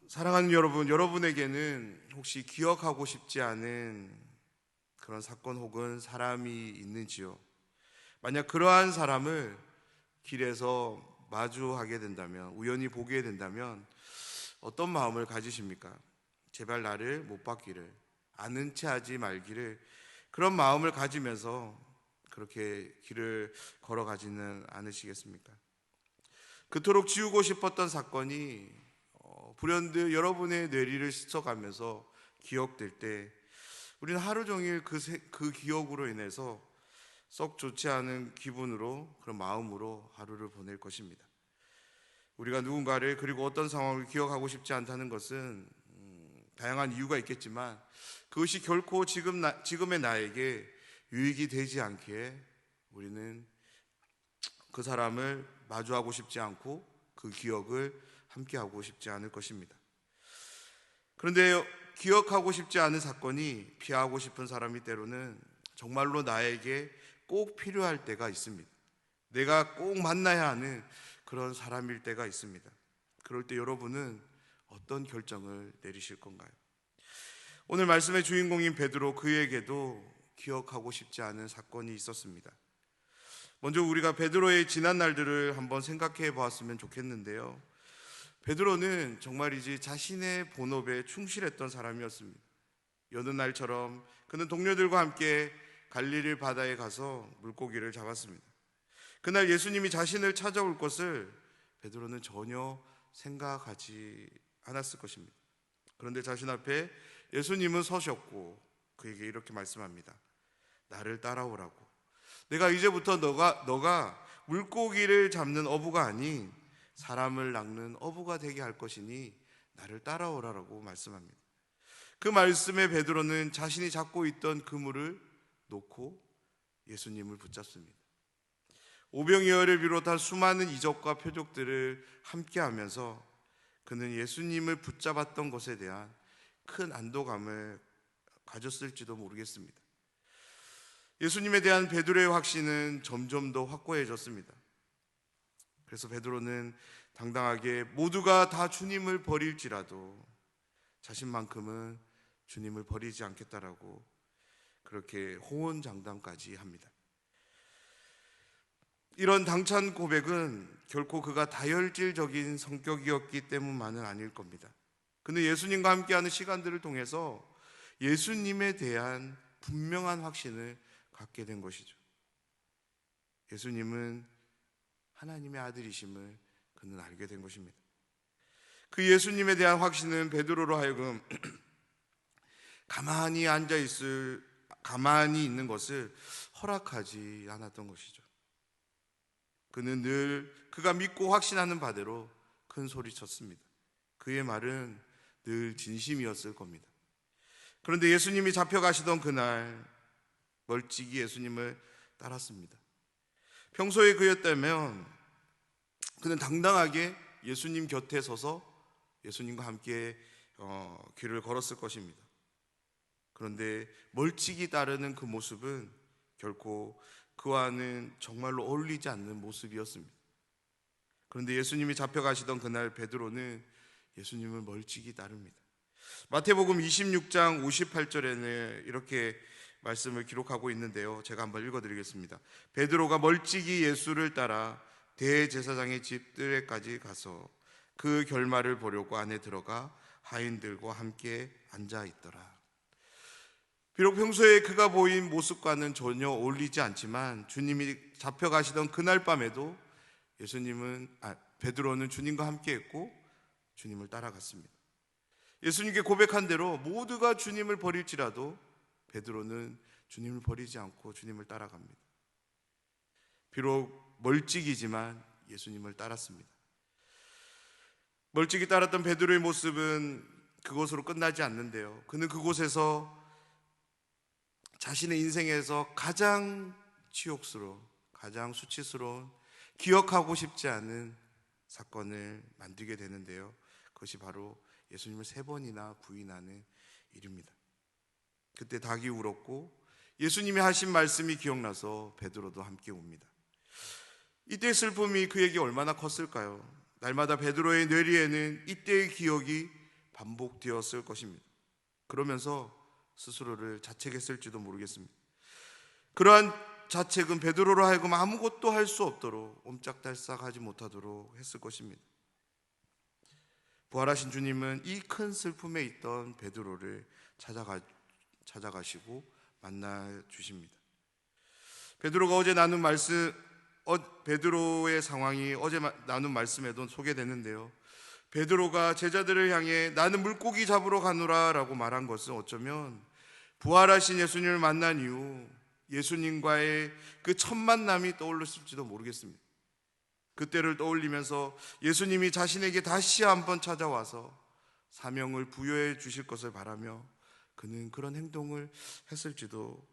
사랑하는 여러분, 여러분에게는 혹시 기억하고 싶지 않은 그런 사건 혹은 사람이 있는지요? 만약 그러한 사람을 길에서 마주하게 된다면, 우연히 보게 된다면 어떤 마음을 가지십니까? 제발 나를 못 받기를, 아는 체 하지 말기를, 그런 마음을 가지면서 그렇게 길을 걸어가지는 않으시겠습니까? 그토록 지우고 싶었던 사건이 불현듯 여러분의 뇌리를 스쳐가면서 기억될 때 우리는 하루 종일 그 기억으로 인해서 썩 좋지 않은 기분으로, 그런 마음으로 하루를 보낼 것입니다. 우리가 누군가를, 그리고 어떤 상황을 기억하고 싶지 않다는 것은 다양한 이유가 있겠지만 그것이 결코 지금의 나에게 유익이 되지 않기에 우리는 그 사람을 마주하고 싶지 않고 그 기억을 함께하고 싶지 않을 것입니다. 그런데 기억하고 싶지 않은 사건이 피하고 싶은 사람이 때로는 정말로 나에게 꼭 필요할 때가 있습니다. 내가 꼭 만나야 하는 그런 사람일 때가 있습니다. 그럴 때 여러분은 어떤 결정을 내리실 건가요? 오늘 말씀의 주인공인 베드로, 그에게도 기억하고 싶지 않은 사건이 있었습니다. 먼저 우리가 베드로의 지난 날들을 한번 생각해 보았으면 좋겠는데요. 베드로는 정말이지 자신의 본업에 충실했던 사람이었습니다. 여느 날처럼 그는 동료들과 함께 갈릴리 바다에 가서 물고기를 잡았습니다. 그날 예수님이 자신을 찾아올 것을 베드로는 전혀 생각하지 않았을 것입니다. 그런데 자신 앞에 예수님은 서셨고 그에게 이렇게 말씀합니다. 나를 따라오라고. 내가 이제부터 너가 물고기를 잡는 어부가 아닌 사람을 낚는 어부가 되게 할 것이니 나를 따라오라라고 말씀합니다. 그 말씀에 베드로는 자신이 잡고 있던 그물을 놓고 예수님을 붙잡습니다. 오병이어를 비롯한 수많은 이적과 표적들을 함께하면서 그는 예수님을 붙잡았던 것에 대한 큰 안도감을 가졌을지도 모르겠습니다. 예수님에 대한 베드로의 확신은 점점 더 확고해졌습니다. 그래서 베드로는 당당하게 모두가 다 주님을 버릴지라도 자신만큼은 주님을 버리지 않겠다라고 그렇게 호언장담까지 합니다. 이런 당찬 고백은 결코 그가 다혈질적인 성격이었기 때문만은 아닐 겁니다. 그는 예수님과 함께하는 시간들을 통해서 예수님에 대한 분명한 확신을 갖게 된 것이죠. 예수님은 하나님의 아들이심을 그는 알게 된 것입니다. 그 예수님에 대한 확신은 베드로로 하여금 가만히 있는 것을 허락하지 않았던 것이죠. 그는 늘 그가 믿고 확신하는 바대로 큰 소리쳤습니다. 그의 말은 늘 진심이었을 겁니다. 그런데 예수님이 잡혀가시던 그날 멀찍이 예수님을 따랐습니다. 평소에 그였다면 그는 당당하게 예수님 곁에 서서 예수님과 함께 길을 걸었을 것입니다. 그런데 멀찍이 따르는 그 모습은 결코 그와는 정말로 어울리지 않는 모습이었습니다. 그런데 예수님이 잡혀가시던 그날 베드로는 예수님을 멀찍이 따릅니다. 마태복음 26장 58절에는 이렇게 말씀을 기록하고 있는데요. 제가 한번 읽어드리겠습니다. 베드로가 멀찍이 예수를 따라 대제사장의 집 뜰에까지 가서 그 결말을 보려고 안에 들어가 하인들과 함께 앉아 있더라. 비록 평소에 그가 보인 모습과는 전혀 어울리지 않지만 주님이 잡혀가시던 그날 밤에도 베드로는 주님과 함께 했고 주님을 따라갔습니다. 예수님께 고백한 대로 모두가 주님을 버릴지라도 베드로는 주님을 버리지 않고 주님을 따라갑니다. 비록 멀찍이지만 예수님을 따랐습니다. 멀찍이 따랐던 베드로의 모습은 그것으로 끝나지 않는데요. 그는 그곳에서 자신의 인생에서 가장 치욕스러운, 가장 수치스러운, 기억하고 싶지 않은 사건을 만들게 되는데요. 그것이 바로 예수님을 3번이나 부인하는 일입니다. 그때 닭이 울었고 예수님이 하신 말씀이 기억나서 베드로도 함께 웁니다. 이때의 슬픔이 그에게 얼마나 컸을까요? 날마다 베드로의 뇌리에는 이때의 기억이 반복되었을 것입니다. 그러면서 스스로를 자책했을지도 모르겠습니다. 그러한 자책은 베드로로 하여금 아무것도 할 수 없도록 옴짝달싹하지 못하도록 했을 것입니다. 부활하신 주님은 이 큰 슬픔에 있던 베드로를 찾아가시고 만나 주십니다. 베드로가 어제 나눈 말씀, 베드로의 상황이 어제 나눈 말씀에도 소개되는데요. 베드로가 제자들을 향해 나는 물고기 잡으러 가노라 라고 말한 것은 어쩌면 부활하신 예수님을 만난 이후 예수님과의 그 첫 만남이 떠올랐을지도 모르겠습니다. 그때를 떠올리면서 예수님이 자신에게 다시 한번 찾아와서 사명을 부여해 주실 것을 바라며 그는 그런 행동을 했을지도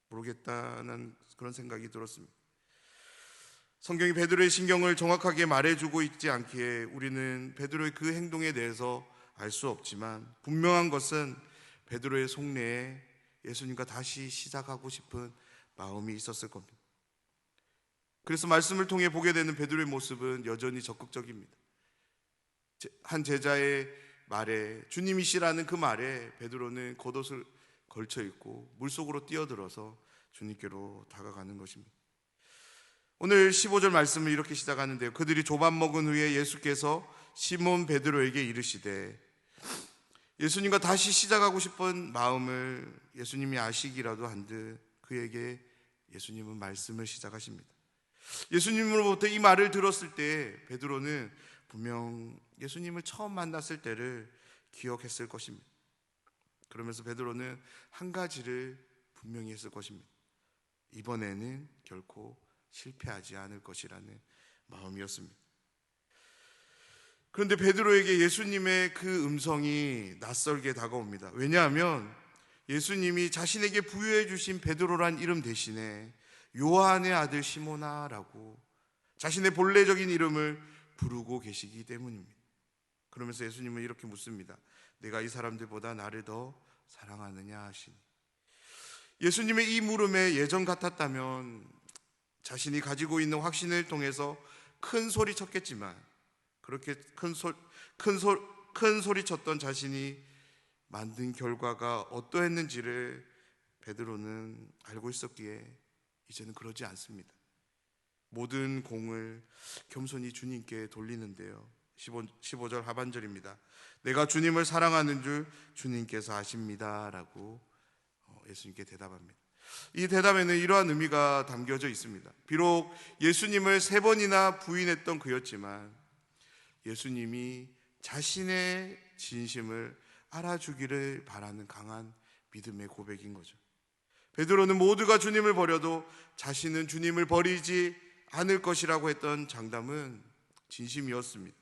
모르겠다는 그런 생각이 들었습니다. 성경이 베드로의 신경을 정확하게 말해주고 있지 않기에 우리는 베드로의 그 행동에 대해서 알 수 없지만 분명한 것은 베드로의 속내에 예수님과 다시 시작하고 싶은 마음이 있었을 겁니다. 그래서 말씀을 통해 보게 되는 베드로의 모습은 여전히 적극적입니다. 한 제자의 말에, 주님이시라는 그 말에 베드로는 겉옷을 걸쳐 입고 물속으로 뛰어들어서 주님께로 다가가는 것입니다. 오늘 15절 말씀을 이렇게 시작하는데요. 그들이 조밥 먹은 후에 예수께서 시몬 베드로에게 이르시되, 예수님과 다시 시작하고 싶은 마음을 예수님이 아시기라도 한 듯 그에게 예수님은 말씀을 시작하십니다. 예수님으로부터 이 말을 들었을 때 베드로는 분명 예수님을 처음 만났을 때를 기억했을 것입니다. 그러면서 베드로는 한 가지를 분명히 했을 것입니다. 이번에는 결코 실패하지 않을 것이라는 마음이었습니다. 그런데 베드로에게 예수님의 그 음성이 낯설게 다가옵니다. 왜냐하면 예수님이 자신에게 부여해 주신 베드로란 이름 대신에 요한의 아들 시몬아라고 자신의 본래적인 이름을 부르고 계시기 때문입니다. 그러면서 예수님은 이렇게 묻습니다. 내가 이 사람들보다 나를 더 사랑하느냐 하시니. 예수님의 이 물음에 예전 같았다면 자신이 가지고 있는 확신을 통해서 큰 소리 쳤겠지만 그렇게 큰 소리 쳤던 자신이 만든 결과가 어떠했는지를 베드로는 알고 있었기에 이제는 그러지 않습니다. 모든 공을 겸손히 주님께 돌리는데요. 15절 하반절입니다. 내가 주님을 사랑하는 줄 주님께서 아십니다 라고 예수님께 대답합니다. 이 대답에는 이러한 의미가 담겨져 있습니다. 비록 예수님을 3번이나 부인했던 그였지만 예수님이 자신의 진심을 알아주기를 바라는 강한 믿음의 고백인 거죠. 베드로는 모두가 주님을 버려도 자신은 주님을 버리지 않을 것이라고 했던 장담은 진심이었습니다.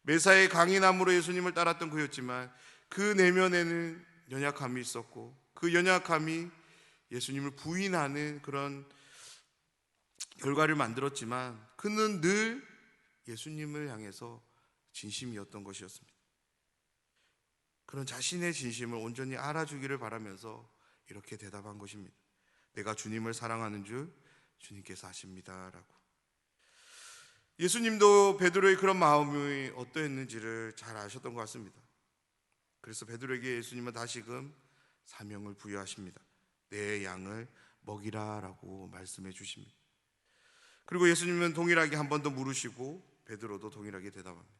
매사에 강인함으로 예수님을 따랐던 그였지만 그 내면에는 연약함이 있었고 그 연약함이 예수님을 부인하는 그런 결과를 만들었지만 그는 늘 예수님을 향해서 진심이었던 것이었습니다. 그런 자신의 진심을 온전히 알아주기를 바라면서 이렇게 대답한 것입니다. 내가 주님을 사랑하는 줄 주님께서 아십니다 라고. 예수님도 베드로의 그런 마음이 어떠했는지를 잘 아셨던 것 같습니다. 그래서 베드로에게 예수님은 다시금 사명을 부여하십니다. 내 양을 먹이라 라고 말씀해 주십니다. 그리고 예수님은 동일하게 한 번 더 물으시고 베드로도 동일하게 대답합니다.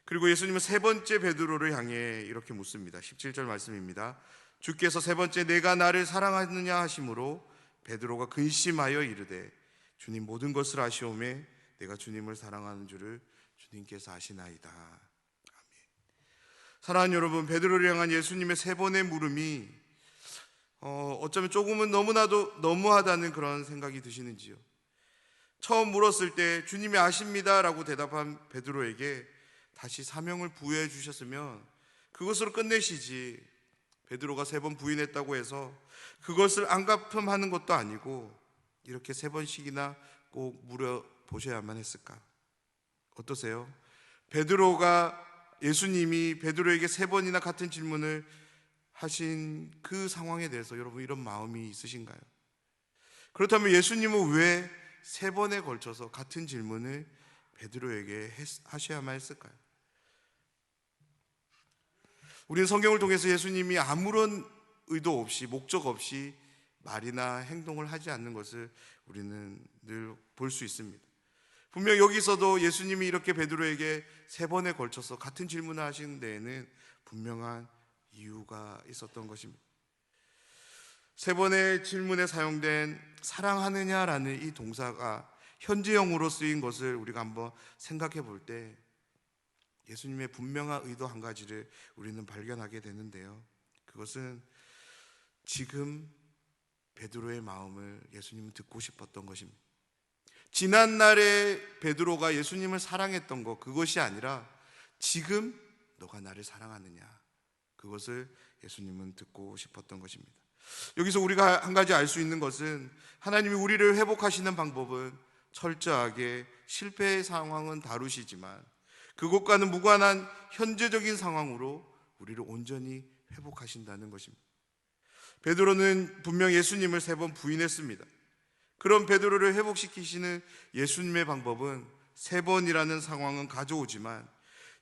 그리고 예수님은 3번째 베드로를 향해 이렇게 묻습니다. 17절 말씀입니다. 주께서 3번째 내가 나를 사랑하느냐 하심으로 베드로가 근심하여 이르되 주님 모든 것을 아시오매 내가 주님을 사랑하는 줄을 주님께서 아시나이다. 아멘. 사랑하는 여러분, 베드로를 향한 예수님의 3번의 물음이 어쩌면 조금은 너무나도 너무하다는 그런 생각이 드시는지요? 처음 물었을 때 주님이 아십니다 라고 대답한 베드로에게 다시 사명을 부여해 주셨으면 그것으로 끝내시지, 베드로가 3번 부인했다고 해서 그것을 안갚음하는 것도 아니고 이렇게 3번씩이나 꼭 물어보셔야만 했을까? 어떠세요? 예수님이 베드로에게 3번이나 같은 질문을 하신 그 상황에 대해서 여러분 이런 마음이 있으신가요? 그렇다면 예수님은 왜 3번에 걸쳐서 같은 질문을 베드로에게 하셔야만 했을까요? 우리는 성경을 통해서 예수님이 아무런 의도 없이, 목적 없이 말이나 행동을 하지 않는 것을 우리는 늘 볼 수 있습니다. 분명 여기서도 예수님이 이렇게 베드로에게 3번에 걸쳐서 같은 질문을 하시는 데에는 분명한 이유가 있었던 것입니다. 3번의 질문에 사용된 사랑하느냐라는 이 동사가 현재형으로 쓰인 것을 우리가 한번 생각해 볼 때 예수님의 분명한 의도 한 가지를 우리는 발견하게 되는데요, 그것은 지금 베드로의 마음을 예수님은 듣고 싶었던 것입니다. 지난날에 베드로가 예수님을 사랑했던 것, 그것이 아니라 지금 너가 나를 사랑하느냐, 그것을 예수님은 듣고 싶었던 것입니다. 여기서 우리가 한 가지 알 수 있는 것은 하나님이 우리를 회복하시는 방법은 철저하게 실패의 상황은 다루시지만 그것과는 무관한 현재적인 상황으로 우리를 온전히 회복하신다는 것입니다. 베드로는 분명 예수님을 3번 부인했습니다. 그런 베드로를 회복시키시는 예수님의 방법은 3번이라는 상황은 가져오지만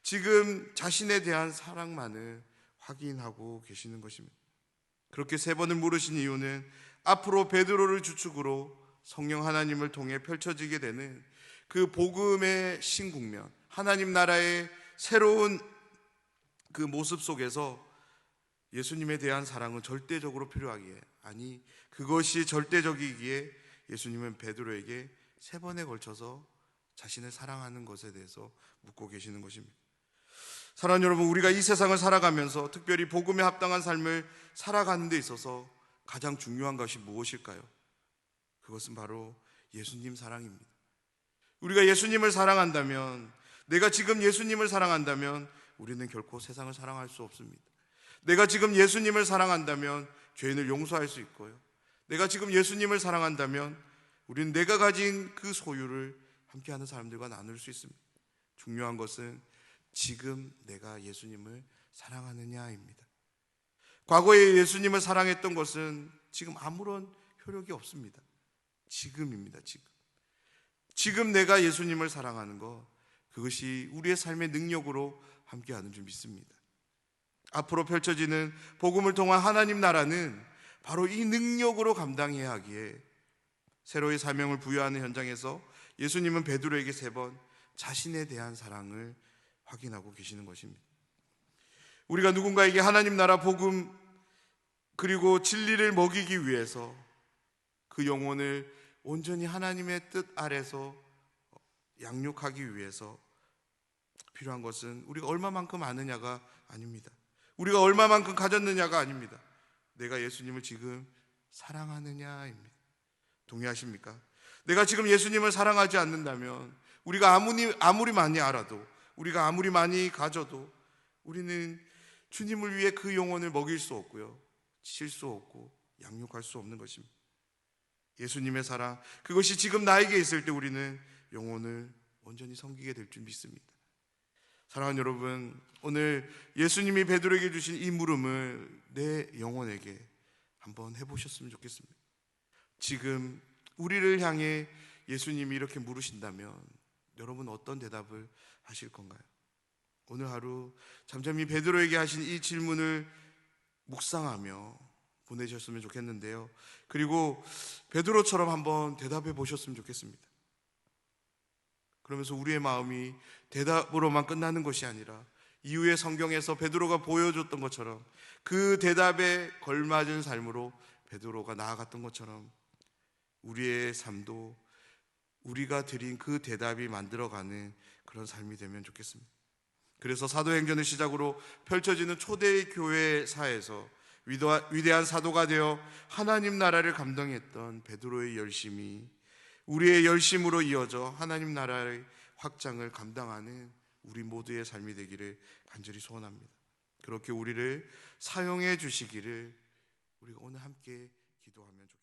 지금 자신에 대한 사랑만을 확인하고 계시는 것입니다. 그렇게 3번을 물으신 이유는 앞으로 베드로를 주축으로 성령 하나님을 통해 펼쳐지게 되는 그 복음의 신국면, 하나님 나라의 새로운 그 모습 속에서 예수님에 대한 사랑은 절대적으로 필요하기에, 아니 그것이 절대적이기에 예수님은 베드로에게 3번에 걸쳐서 자신을 사랑하는 것에 대해서 묻고 계시는 것입니다. 사랑하는 여러분, 우리가 이 세상을 살아가면서 특별히 복음에 합당한 삶을 살아가는 데 있어서 가장 중요한 것이 무엇일까요? 그것은 바로 예수님 사랑입니다. 우리가 예수님을 사랑한다면, 내가 지금 예수님을 사랑한다면 우리는 결코 세상을 사랑할 수 없습니다. 내가 지금 예수님을 사랑한다면 죄인을 용서할 수 있고요, 내가 지금 예수님을 사랑한다면 우리는 내가 가진 그 소유를 함께하는 사람들과 나눌 수 있습니다. 중요한 것은 지금 내가 예수님을 사랑하느냐입니다. 과거에 예수님을 사랑했던 것은 지금 아무런 효력이 없습니다. 지금입니다. 지금 내가 예수님을 사랑하는 것, 그것이 우리의 삶의 능력으로 함께하는 줄 믿습니다. 앞으로 펼쳐지는 복음을 통한 하나님 나라는 바로 이 능력으로 감당해야 하기에 새로의 사명을 부여하는 현장에서 예수님은 베드로에게 3번 자신에 대한 사랑을 확인하고 계시는 것입니다. 우리가 누군가에게 하나님 나라 복음 그리고 진리를 먹이기 위해서 그 영혼을 온전히 하나님의 뜻 아래서 양육하기 위해서 필요한 것은 우리가 얼마만큼 아느냐가 아닙니다. 우리가 얼마만큼 가졌느냐가 아닙니다. 내가 예수님을 지금 사랑하느냐입니다. 동의하십니까? 내가 지금 예수님을 사랑하지 않는다면 우리가 아무리 많이 알아도, 우리가 아무리 많이 가져도 우리는 주님을 위해 그 영혼을 먹일 수 없고요, 칠 수 없고 양육할 수 없는 것입니다. 예수님의 사랑, 그것이 지금 나에게 있을 때 우리는 영혼을 온전히 섬기게 될 줄 믿습니다. 사랑하는 여러분, 오늘 예수님이 베드로에게 주신 이 물음을 내 영혼에게 한번 해보셨으면 좋겠습니다. 지금 우리를 향해 예수님이 이렇게 물으신다면 여러분 어떤 대답을 하실 건가요? 오늘 하루 잠잠히 베드로에게 하신 이 질문을 묵상하며 보내셨으면 좋겠는데요, 그리고 베드로처럼 한번 대답해 보셨으면 좋겠습니다. 그러면서 우리의 마음이 대답으로만 끝나는 것이 아니라 이후에 성경에서 베드로가 보여줬던 것처럼 그 대답에 걸맞은 삶으로 베드로가 나아갔던 것처럼 우리의 삶도 우리가 드린 그 대답이 만들어가는 그런 삶이 되면 좋겠습니다. 그래서 사도행전을 시작으로 펼쳐지는 초대의 교회사에서 위대한 사도가 되어 하나님 나라를 감당했던 베드로의 열심이 우리의 열심으로 이어져 하나님 나라의 확장을 감당하는 우리 모두의 삶이 되기를 간절히 소원합니다. 그렇게 우리를 사용해 주시기를 우리가 오늘 함께 기도하면 좋겠습니다.